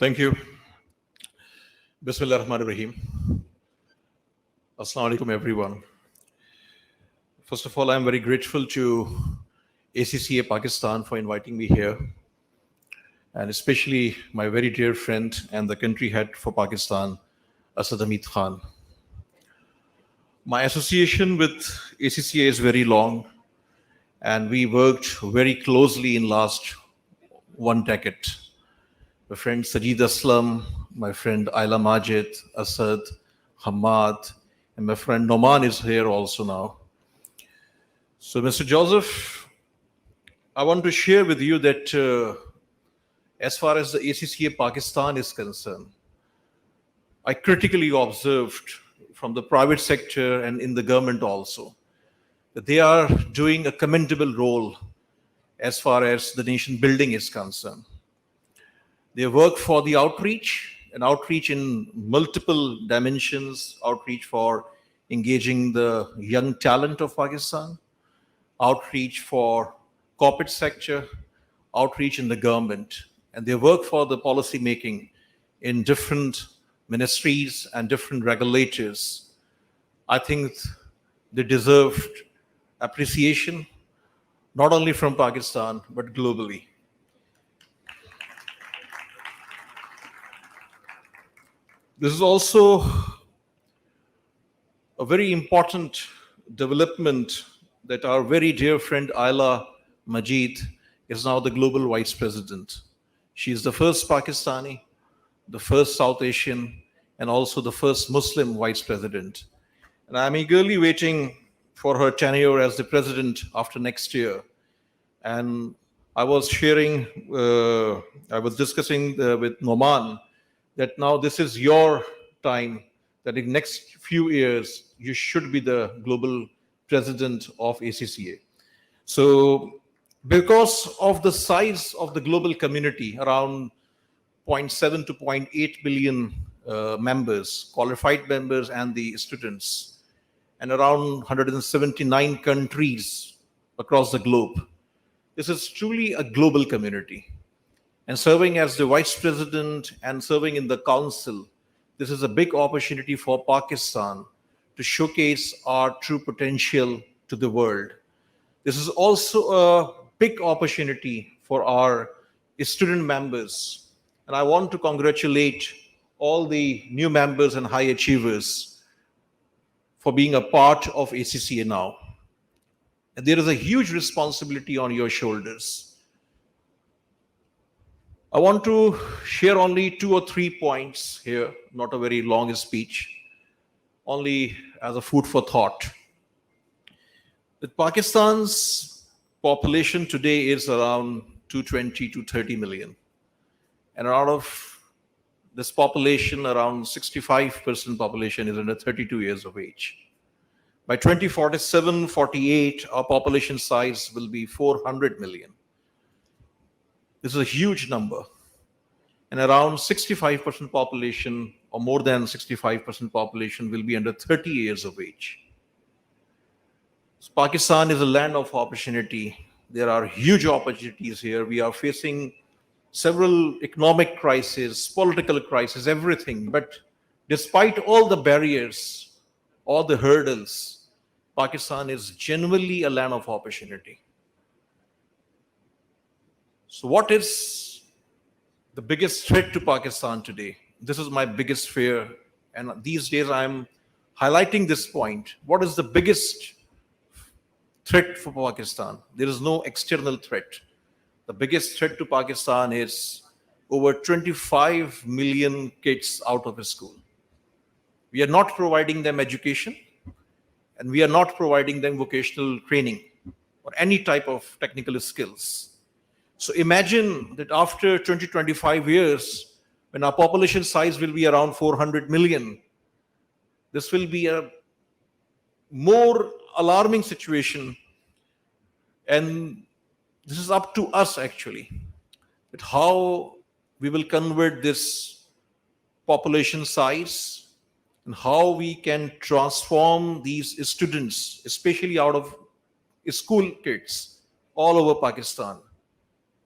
Thank you. Bismillah ar-Rahman ar-Rahim. Assalamu alaikum, everyone. First of all, I'm very grateful to ACCA Pakistan for inviting me here, and especially my very dear friend and the country head for Pakistan, Asad Hamid Khan. My association with ACCA is very long, and we worked very closely in last 1 decade. My friend Sajid Aslam, my friend Ayla Majid, Asad, Hamad, and my friend Noman is here also now. So, Mr. Joseph, I want to share with you that as far as the ACCA Pakistan is concerned, I critically observed from the private sector and in the government also that they are doing a commendable role as far as the nation building is concerned. They work for the outreach, and outreach in multiple dimensions, outreach for engaging the young talent of Pakistan, outreach for corporate sector, outreach in the government, and they work for the policy making in different ministries and different regulators. I think they deserved appreciation, not only from Pakistan, but globally. This is also a very important development that our very dear friend Ayla Majid is now the Global Vice President. She is the first Pakistani, the first South Asian, and also the first Muslim Vice President. And I'm eagerly waiting for her tenure as the President after next year. And I was discussing with Noman that now this is your time, that in next few years, you should be the global president of ACCA. So because of the size of the global community, around 0.7 to 0.8 billion members, qualified members and the students, and around 179 countries across the globe, this is truly a global community. And serving as the vice president and serving in the council, this is a big opportunity for Pakistan to showcase our true potential to the world. This is also a big opportunity for our student members. And I want to congratulate all the new members and high achievers for being a part of ACCA now. And there is a huge responsibility on your shoulders. I want to share only 2 or 3 points here, not a very long speech, only as a food for thought. That Pakistan's population today is around 220 to 30 million. And out of this population, around 65% population is under 32 years of age. By 2047-48, our population size will be 400 million. This is a huge number. And around 65% population, or more than 65% population, will be under 30 years of age. So Pakistan is a land of opportunity. There are huge opportunities here. We are facing several economic crises, political crises, everything. But despite all the barriers, all the hurdles, Pakistan is genuinely a land of opportunity. So what is the biggest threat to Pakistan today? This is my biggest fear. And these days I'm highlighting this point. What is the biggest threat for Pakistan? There is no external threat. The biggest threat to Pakistan is over 25 million kids out of school. We are not providing them education, and we are not providing them vocational training or any type of technical skills. So imagine that after 20-25 years, when our population size will be around 400 million, this will be a more alarming situation. And this is up to us actually, that how we will convert this population size and how we can transform these students, especially out of school kids all over Pakistan,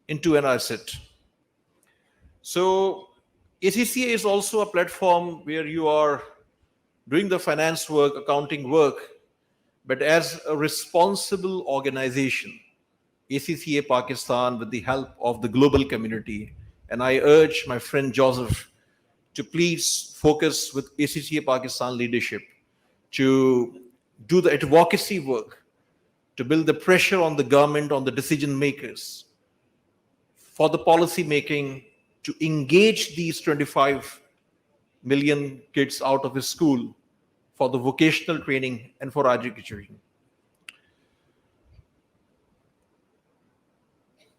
into an asset. So ACCA is also a platform where you are doing the finance work, accounting work, but as a responsible organization, ACCA Pakistan, with the help of the global community. And I urge my friend Joseph to please focus with ACCA Pakistan leadership to do the advocacy work, to build the pressure on the government, on the decision makers, for the policy making, to engage these 25 million kids out of his school for the vocational training and for education.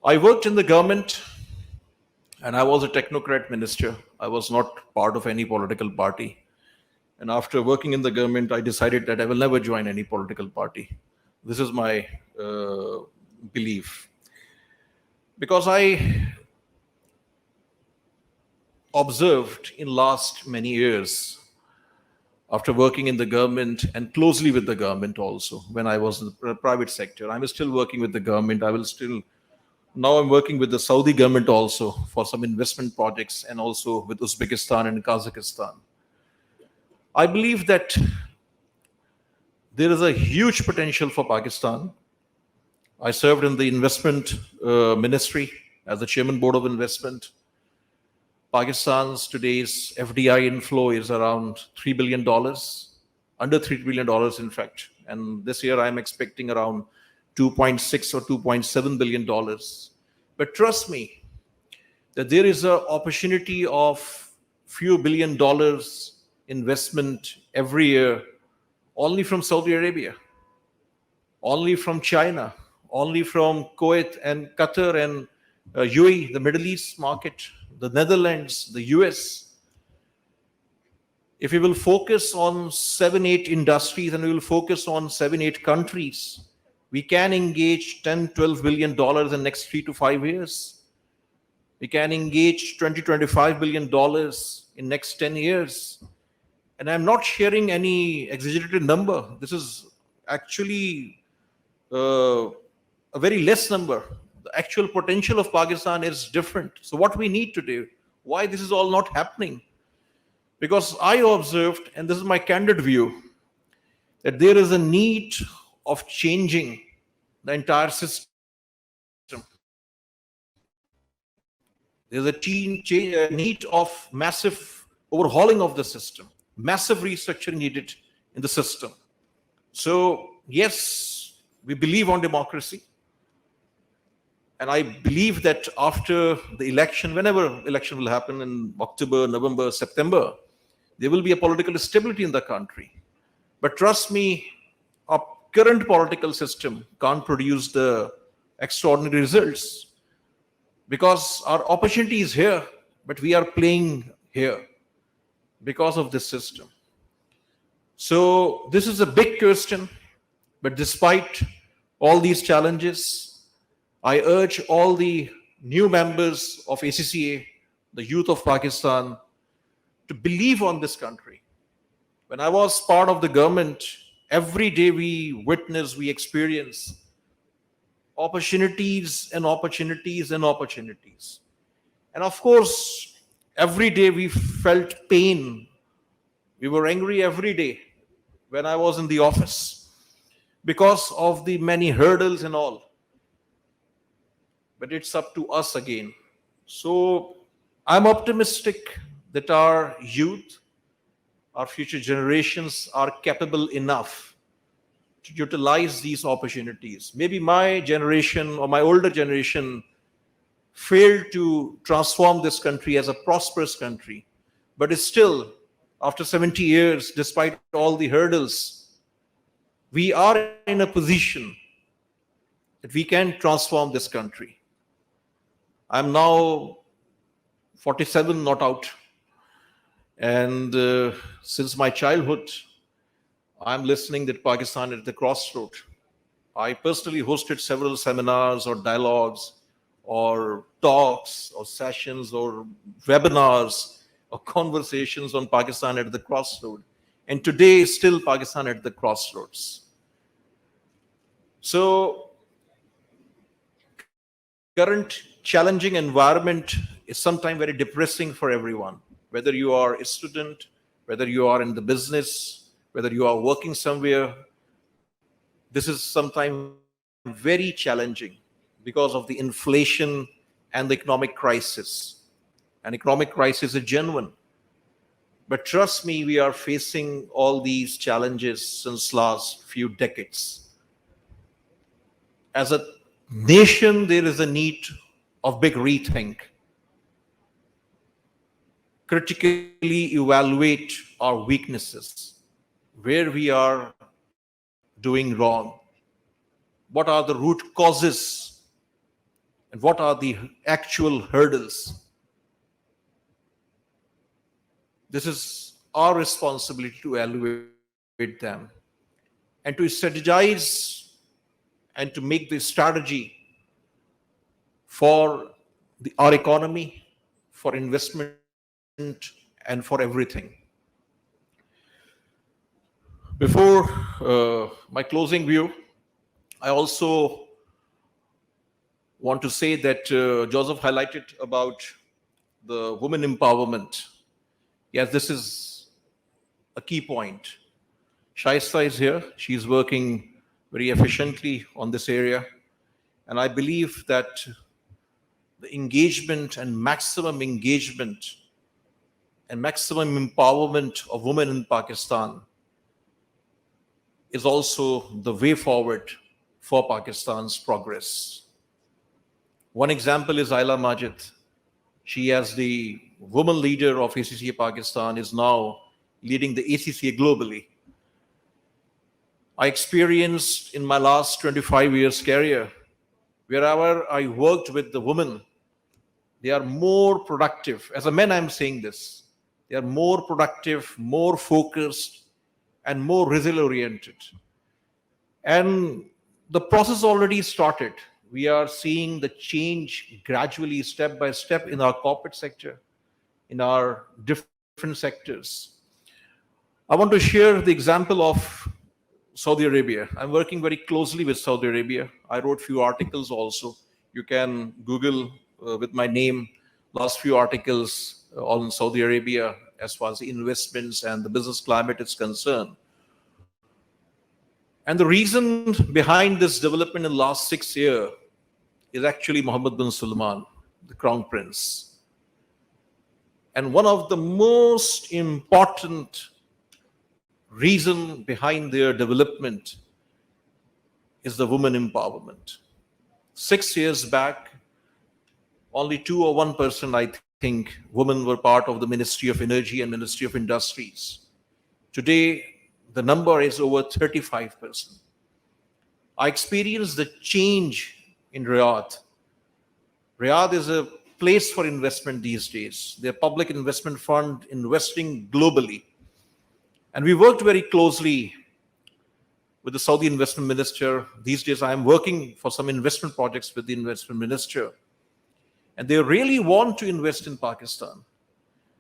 I worked in the government and I was a technocrat minister. I was not part of any political party. And after working in the government, I decided that I will never join any political party. This is my belief. Because I observed in last many years, after working in the government and closely with the government also, when I was in the private sector, I'm still working with the government. Now I'm working with the Saudi government also for some investment projects and also with Uzbekistan and Kazakhstan. I believe that there is a huge potential for Pakistan. I served in the investment ministry as the chairman board of investment. Pakistan's today's FDI inflow is around $3 billion, under $3 billion in fact. And this year I'm expecting around 2.6 or 2.7 billion dollars. But trust me that there is an opportunity of few $billion investment every year only from Saudi Arabia, only from China, only from Kuwait and Qatar and UAE, the Middle East market, the Netherlands, the US. If we will focus on 7-8 industries and we will focus on 7-8 countries, we can engage $10-12 billion in the next 3 to 5 years. We can engage $20-25 billion in next 10 years. And I'm not sharing any exaggerated number. This is actually a very less number. The actual potential of Pakistan is different. So what we need to do, why this is all not happening? Because I observed, and this is my candid view, that there is a need of changing the entire system. There's a need of massive overhauling of the system, massive restructuring needed in the system. So yes, we believe on democracy. And I believe that after the election, whenever election will happen in October, November, September, there will be a political stability in the country. But trust me, our current political system can't produce the extraordinary results because our opportunity is here, but we are playing here because of this system. So this is a big question, but despite all these challenges, I urge all the new members of ACCA, the youth of Pakistan, to believe on this country. When I was part of the government, every day we witness, we experience opportunities and opportunities and opportunities. And of course, every day we felt pain. We were angry every day when I was in the office because of the many hurdles and all. But it's up to us again. So I'm optimistic that our youth, our future generations are capable enough to utilize these opportunities. Maybe my generation or my older generation failed to transform this country as a prosperous country. But it's still, after 70 years, despite all the hurdles, we are in a position that we can transform this country. I'm now 47, not out. And since my childhood, I'm listening that Pakistan is at the crossroad. I personally hosted several seminars or dialogues or talks or sessions or webinars or conversations on Pakistan at the crossroad. And today, still Pakistan at the crossroads. So, current challenging environment is sometimes very depressing for everyone. whether you are a student, whether you are in the business, whether you are working somewhere, this is sometimes very challenging because of the inflation and the economic crisis. And economic crisis is genuine. But trust me, we are facing all these challenges since last few decades. As a nation, there is a need of big rethink, critically evaluate our weaknesses, where we are doing wrong, what are the root causes, and what are the actual hurdles. This is our responsibility to evaluate them and to strategize and to make the strategy for our economy, for investment, and for everything. Before my closing view, I also want to say that Joseph highlighted about the women empowerment. Yes, this is a key point. Shaista is here. She's working very efficiently on this area. And I believe that the engagement and maximum empowerment of women in Pakistan is also the way forward for Pakistan's progress. One example is Ayla Majid. She, as the woman leader of ACCA Pakistan, is now leading the ACCA globally. I experienced in my last 25 years career, wherever I worked with the women, they are more productive. As a man, I'm saying this. They are more productive, more focused, and more result-oriented. And the process already started. We are seeing the change gradually, step by step, in our corporate sector, in our different sectors. I want to share the example of Saudi Arabia. I'm working very closely with Saudi Arabia. I wrote few articles also. You can Google with my name, last few articles on Saudi Arabia as far as investments and the business climate is concerned. And the reason behind this development in the last 6 years is actually Mohammed bin Salman, the Crown Prince. And one of the most important reason behind their development is the women empowerment. 6 years back, only 2 or 1%, I think, women were part of the Ministry of Energy and Ministry of Industries. Today, the number is over 35%. I experienced the change in Riyadh. Riyadh is a place for investment these days. They're public investment fund investing globally. And we worked very closely with the Saudi investment minister. These days, I am working for some investment projects with the investment minister. And they really want to invest in Pakistan.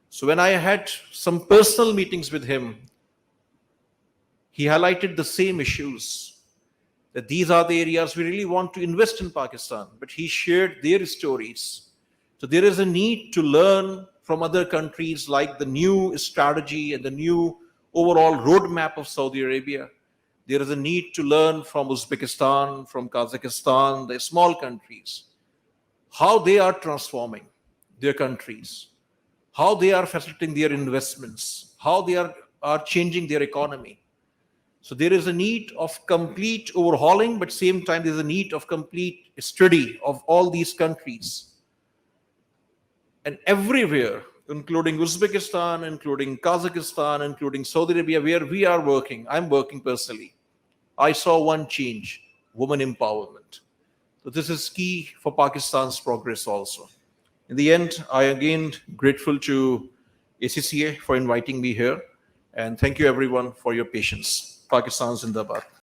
So when I had some personal meetings with him, he highlighted the same issues, that these are the areas we really want to invest in Pakistan. But he shared their stories. So there is a need to learn from other countries, like the new strategy and the new overall roadmap of Saudi Arabia. There is a need to learn from Uzbekistan, from Kazakhstan, the small countries, how they are transforming their countries, how they are facilitating their investments, how they are changing their economy. So there is a need of complete overhauling, but same time there's a need of complete study of all these countries. And everywhere, including Uzbekistan, including Kazakhstan, including Saudi Arabia, where we are working, I'm working personally, I saw one change: women empowerment. So this is key for Pakistan's progress also. In the end, I again grateful to ACCA for inviting me here. And thank you everyone for your patience. Pakistan Zindabad.